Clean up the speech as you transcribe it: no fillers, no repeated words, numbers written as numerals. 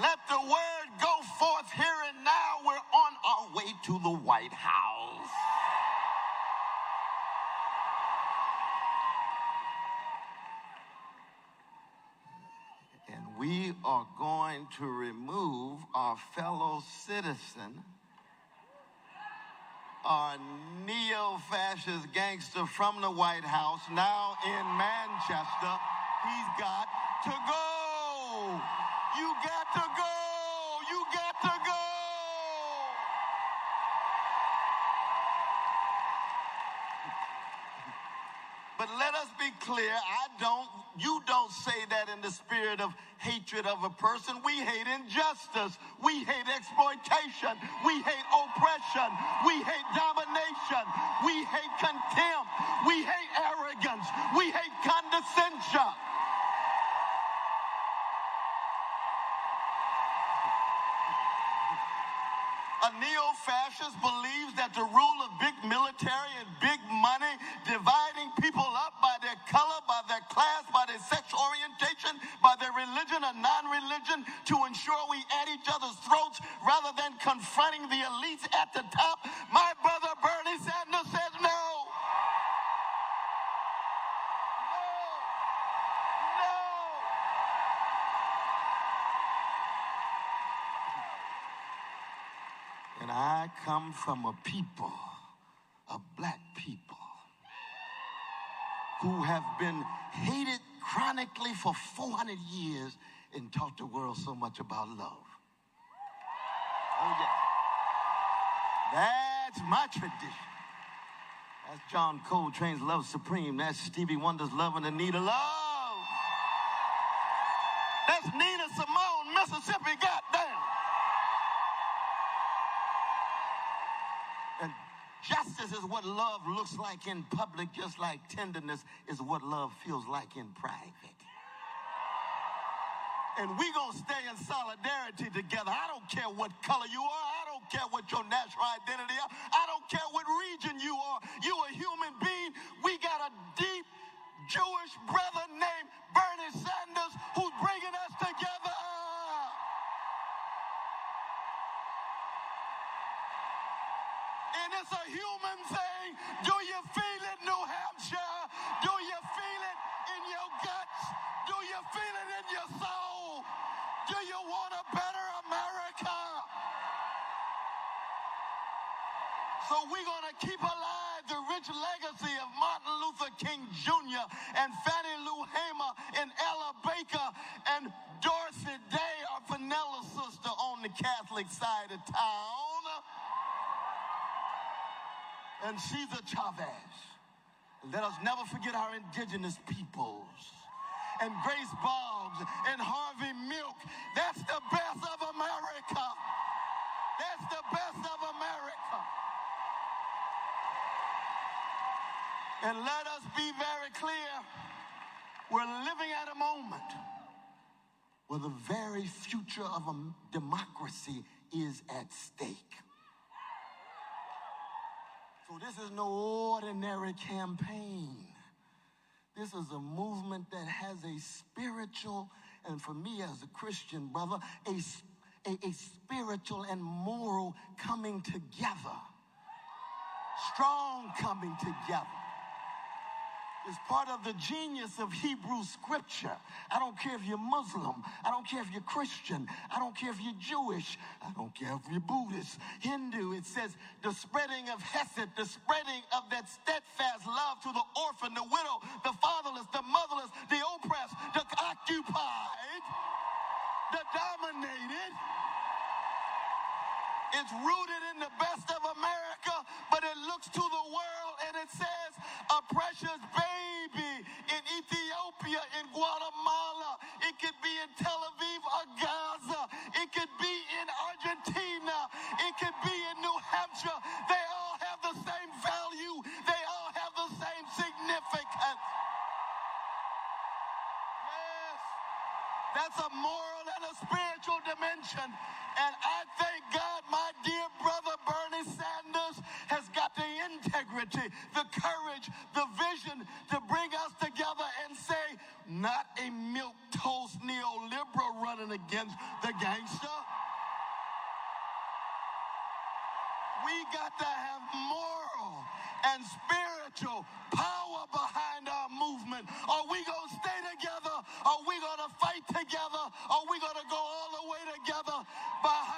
Let the word go forth here and now. We're on our way to the White House. And we are going to remove our fellow citizen, our neo-fascist gangster from the White House, now in Manchester. He's got to go. You got to go. You got to go. But let us be clear, you don't say that in the spirit of hatred of a person. We hate injustice. We hate exploitation. We hate oppression. We hate domination. We hate contempt. We hate arrogance. We hate condescension. A neo-fascist believes that the rule of big military and big money, dividing people up by their color, by their class, by their sexual orientation, by their religion or non-religion, to ensure we at each other's throats rather than confronting the elites at the top. My brother Bernie Sanders says no. And I come from a people, a black people, who have been hated chronically for 400 years and taught the world so much about love. Oh, yeah. That's my tradition. That's John Coltrane's Love Supreme. That's Stevie Wonder's Love and Anita Love. That's Nina Simone, Mississippi, goddamn. And justice is what love looks like in public, just like tenderness is what love feels like in private. And we gonna stay in solidarity together. I don't care what color you are. I don't care what your national identity is. I don't care what region you are. You a human being. We got a deep Jewish brother named Bernie Sanders who's bringing us together. And it's a human thing. Do you feel it, New Hampshire? Do you feel it in your guts? Do you feel it in your soul? Do you want a better America? So we're going to keep alive the rich legacy of Martin Luther King Jr. and Fannie Lou Hamer and Ella Baker and Dorothy Day, our Vanilla sister on the Catholic side of town. And Cesar Chavez. Let us never forget our indigenous peoples. And Grace Boggs and Harvey Milk. That's the best of America. That's the best of America. And let us be very clear. We're living at a moment where the very future of a democracy is at stake. So this is no ordinary campaign. This is a movement that has a spiritual, and for me as a Christian brother, a spiritual and moral coming together. Strong coming together. It's part of the genius of Hebrew scripture. I don't care if you're Muslim. I don't care if you're Christian. I don't care if you're Jewish. I don't care if you're Buddhist, Hindu. It says the spreading of Hesed, the spreading of that steadfast love to the orphan, the widow, the fatherless, the motherless, the oppressed, the occupied, the dominated. It's rooted in the best of America, but it looks to the world and it says a precious baby in Ethiopia, in Guatemala. It could be in Tel Aviv or Gaza. It could be in Argentina. It could be in New Hampshire. They all have the same value. They all have the same significance. Yes, that's a moral and a spiritual dimension. And I thank God my dear brother Bernie Sanders has got the integrity, the courage, the vision to bring us together and say not a milquetoast neoliberal running against the gangster. We got to have moral and spiritual power behind our movement. Are we going to stay together? Are we going to fight together? Are we going to go all the way together behind